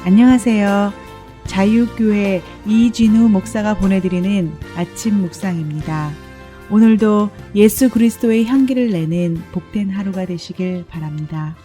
안녕하세요. 자유교회 이진우 목사가 보내드리는 아침 묵상입니다. 오늘도 예수 그리스도의 향기를 내는 복된 하루가 되시길 바랍니다.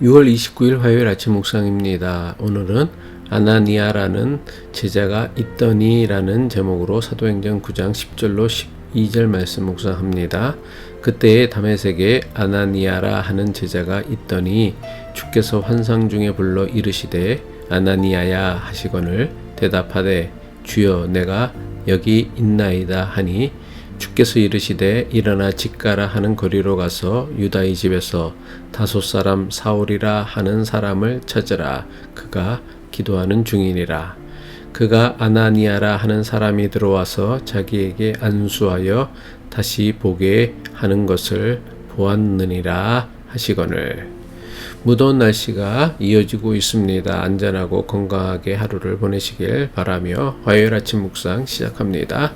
6월 29일 화요일 아침 묵상입니다. 오늘은 아나니아라는 제자가 있더니 라는 제목으로 사도행전 9장 10절로 12절 말씀 묵상합니다. 그때에 다메섹에 아나니아라 하는 제자가 있더니 주께서 환상 중에 불러 이르시되 아나니아야 하시거늘 대답하되 주여 내가 여기 있나이다 하니 주께서 이르시되 일어나 직가라 하는 거리로 가서 유다의 집에서 다섯 사람 사울이라 하는 사람을 찾으라. 그가 기도하는 중이니라. 그가 아나니아라 하는 사람이 들어와서 자기에게 안수하여 다시 보게 하는 것을 보았느니라 하시거늘. 무더운 날씨가 이어지고 있습니다. 안전하고 건강하게 하루를 보내시길 바라며 화요일 아침 묵상 시작합니다.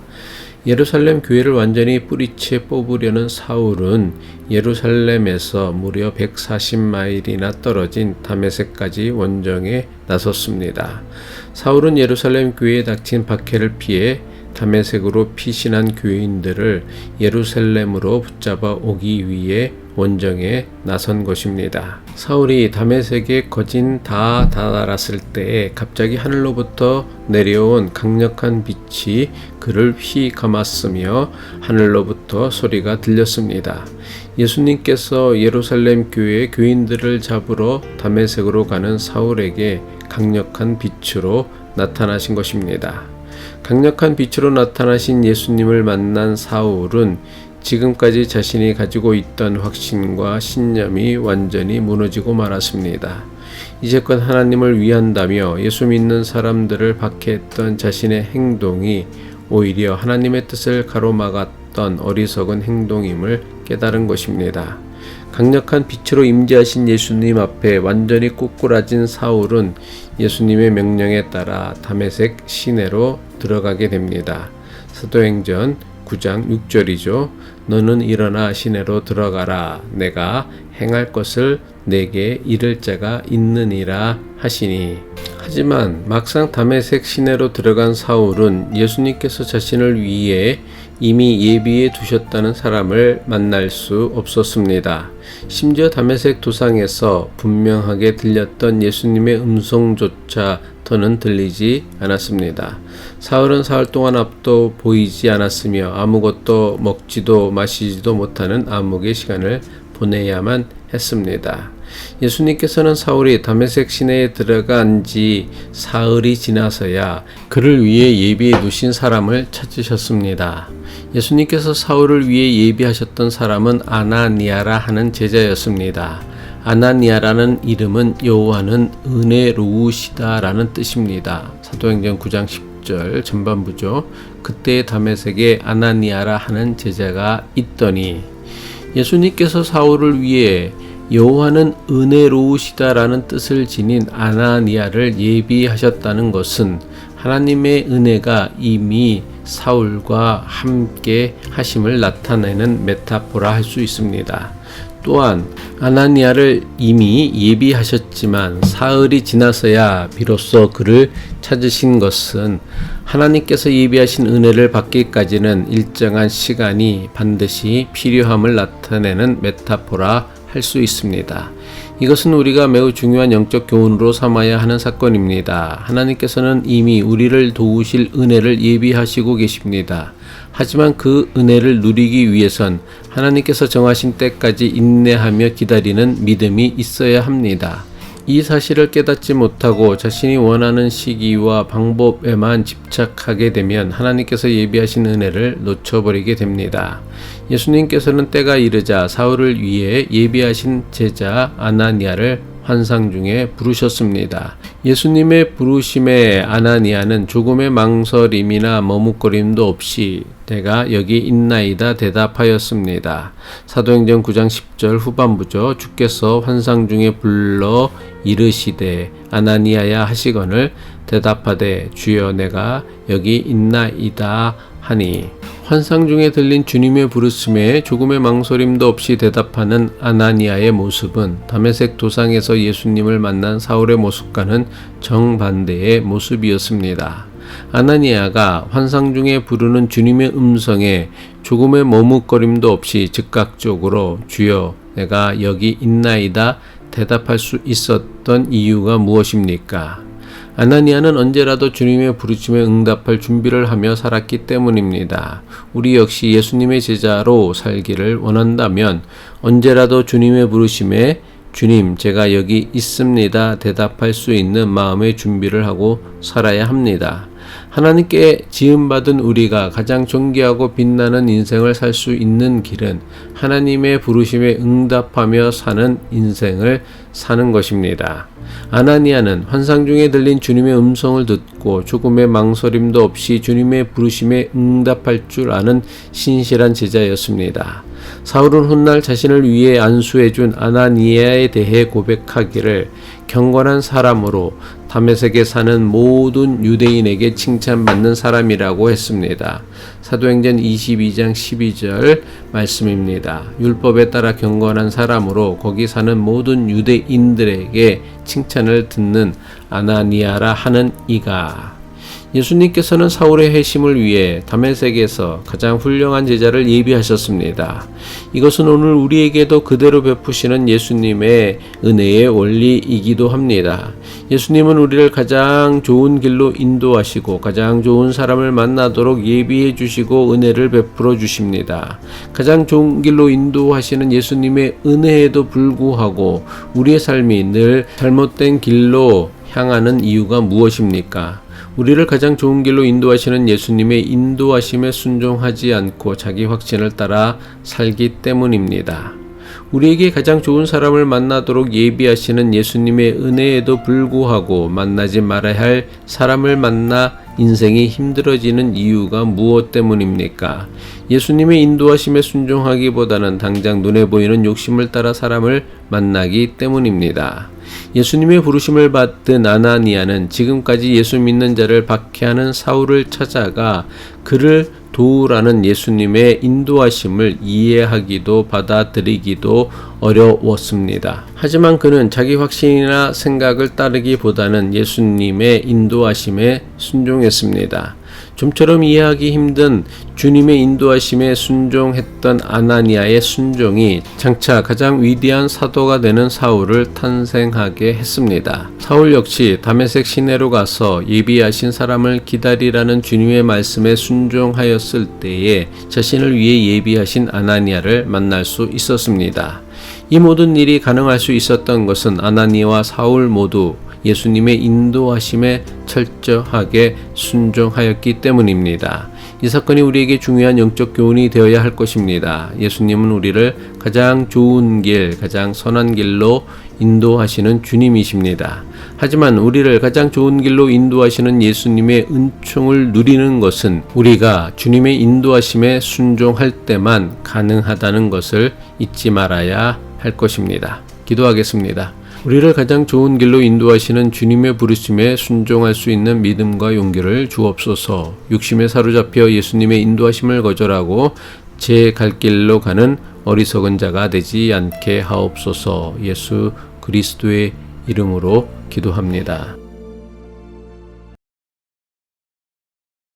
예루살렘 교회를 완전히 뿌리채 뽑으려는 사울은 예루살렘에서 무려 140마일이나 떨어진 다메섹까지 원정에 나섰습니다. 사울은 예루살렘 교회에 닥친 박해를 피해 다메섹으로 피신한 교인들을 예루살렘으로 붙잡아 오기 위해 원정에 나선 것입니다. 사울이 다메섹에 거진 다 다다랐을 때에 갑자기 하늘로부터 내려온 강력한 빛이 그를 휘감았으며 하늘로부터 소리가 들렸습니다. 예수님께서 예루살렘 교회의 교인들을 잡으러 다메섹으로 가는 사울에게 강력한 빛으로 나타나신 것입니다. 강력한 빛으로 나타나신 예수님을 만난 사울은 지금까지 자신이 가지고 있던 확신과 신념이 완전히 무너지고 말았습니다. 이제껏 하나님을 위한다며 예수 믿는 사람들을 박해했던 자신의 행동이 오히려 하나님의 뜻을 가로막았던 어리석은 행동임을 깨달은 것입니다. 강력한 빛으로 임재하신 예수님 앞에 완전히 꼬꾸라진 사울은 예수님의 명령에 따라 다메섹 시내로 들어가게 됩니다. 사도행전 9장 6절이죠. 너는 일어나 시내로 들어가라. 내가 행할 것을 내게 이를 자가 있느니라 하시니. 하지만 막상 다메섹 시내로 들어간 사울은 예수님께서 자신을 위해 이미 예비해 두셨다는 사람을 만날 수 없었습니다. 심지어 다메섹 도상에서 분명하게 들렸던 예수님의 음성조차 더는 들리지 않았습니다. 사울은 사흘 동안 앞도 보이지 않았으며 아무것도 먹지도 마시지도 못하는 암흑의 시간을 보내야만 했습니다. 예수님께서는 사울이 다메섹 시내에 들어간 지 사흘이 지나서야 그를 위해 예비해 두신 사람을 찾으셨습니다. 예수님께서 사울을 위해 예비하셨던 사람은 아나니아라 하는 제자였습니다. 아나니아라는 이름은 여호와는 은혜로우시다 라는 뜻입니다. 사도행전 9장 10절 전반부죠. 그때 다메섹에 아나니아라 하는 제자가 있더니 예수님께서 사울을 위해 여호와는 은혜로우시다 라는 뜻을 지닌 아나니아를 예비하셨다는 것은 하나님의 은혜가 이미 사울과 함께 하심을 나타내는 메타포라 할 수 있습니다. 또한 아나니아를 이미 예비하셨지만 사흘이 지나서야 비로소 그를 찾으신 것은 하나님께서 예비하신 은혜를 받기까지는 일정한 시간이 반드시 필요함을 나타내는 메타포라 할 수 있습니다. 이것은 우리가 매우 중요한 영적 교훈으로 삼아야 하는 사건입니다. 하나님께서는 이미 우리를 도우실 은혜를 예비하시고 계십니다. 하지만 그 은혜를 누리기 위해선 하나님께서 정하신 때까지 인내하며 기다리는 믿음이 있어야 합니다. 이 사실을 깨닫지 못하고 자신이 원하는 시기와 방법에만 집착하게 되면 하나님께서 예비하신 은혜를 놓쳐버리게 됩니다. 예수님께서는 때가 이르자 사울을 위해 예비하신 제자 아나니아를 환상 중에 부르셨습니다. 예수님의 부르심에 아나니아는 조금의 망설임이나 머뭇거림도 없이 내가 여기 있나이다 대답하였습니다. 사도행전 9장 10절 후반부죠. 주께서 환상 중에 불러 이르시되 아나니아야 하시거늘 대답하되 주여 내가 여기 있나이다 하니 환상 중에 들린 주님의 부르심에 조금의 망설임도 없이 대답하는 아나니아의 모습은 다메섹 도상에서 예수님을 만난 사울의 모습과는 정반대의 모습이었습니다. 아나니아가 환상 중에 부르는 주님의 음성에 조금의 머뭇거림도 없이 즉각적으로 주여 내가 여기 있나이다 대답할 수 있었던 이유가 무엇입니까? 아나니아는 언제라도 주님의 부르심에 응답할 준비를 하며 살았기 때문입니다. 우리 역시 예수님의 제자로 살기를 원한다면 언제라도 주님의 부르심에 주님, 제가 여기 있습니다 대답할 수 있는 마음의 준비를 하고 살아야 합니다. 하나님께 지음받은 우리가 가장 존귀하고 빛나는 인생을 살 수 있는 길은 하나님의 부르심에 응답하며 사는 인생을 사는 것입니다. 아나니아는 환상 중에 들린 주님의 음성을 듣고 조금의 망설임도 없이 주님의 부르심에 응답할 줄 아는 신실한 제자였습니다. 사울은 훗날 자신을 위해 안수해준 아나니아에 대해 고백하기를 경건한 사람으로 다메섹에 사는 모든 유대인에게 칭찬받는 사람이라고 했습니다. 사도행전 22장 12절 말씀입니다. 율법에 따라 경건한 사람으로 거기 사는 모든 유대인들에게 칭찬을 듣는 아나니아라 하는 이가 예수님께서는 사울의 회심을 위해 다메섹에서 가장 훌륭한 제자를 예비하셨습니다. 이것은 오늘 우리에게도 그대로 베푸시는 예수님의 은혜의 원리이기도 합니다. 예수님은 우리를 가장 좋은 길로 인도하시고 가장 좋은 사람을 만나도록 예비해 주시고 은혜를 베풀어 주십니다. 가장 좋은 길로 인도하시는 예수님의 은혜에도 불구하고 우리의 삶이 늘 잘못된 길로 향하는 이유가 무엇입니까? 우리를 가장 좋은 길로 인도하시는 예수님의 인도하심에 순종하지 않고 자기 확신을 따라 살기 때문입니다. 우리에게 가장 좋은 사람을 만나도록 예비하시는 예수님의 은혜에도 불구하고 만나지 말아야 할 사람을 만나 인생이 힘들어지는 이유가 무엇 때문입니까? 예수님의 인도하심에 순종하기보다는 당장 눈에 보이는 욕심을 따라 사람을 만나기 때문입니다. 예수님의 부르심을 받은 아나니아는 지금까지 예수 믿는 자를 박해하는 사울을 찾아가 그를 도우라는 예수님의 인도하심을 이해하기도 받아들이기도 어려웠습니다. 하지만 그는 자기 확신이나 생각을 따르기보다는 예수님의 인도하심에 순종했습니다. 좀처럼 이해하기 힘든 주님의 인도하심에 순종했던 아나니아의 순종이 장차 가장 위대한 사도가 되는 사울을 탄생하게 했습니다. 사울 역시 다메섹 시내로 가서 예비하신 사람을 기다리라는 주님의 말씀에 순종하였을 때에 자신을 위해 예비하신 아나니아를 만날 수 있었습니다. 이 모든 일이 가능할 수 있었던 것은 아나니아와 사울 모두 예수님의 인도하심에 철저하게 순종하였기 때문입니다. 이 사건이 우리에게 중요한 영적 교훈이 되어야 할 것입니다. 예수님은 우리를 가장 좋은 길, 가장 선한 길로 인도하시는 주님이십니다. 하지만 우리를 가장 좋은 길로 인도하시는 예수님의 은총을 누리는 것은 우리가 주님의 인도하심에 순종할 때만 가능하다는 것을 잊지 말아야 할 것입니다. 기도하겠습니다. 우리를 가장 좋은 길로 인도하시는 주님의 부르심에 순종할 수 있는 믿음과 용기를 주옵소서. 욕심에 사로잡혀 예수님의 인도하심을 거절하고 제 갈 길로 가는 어리석은 자가 되지 않게 하옵소서. 예수 그리스도의 이름으로 기도합니다.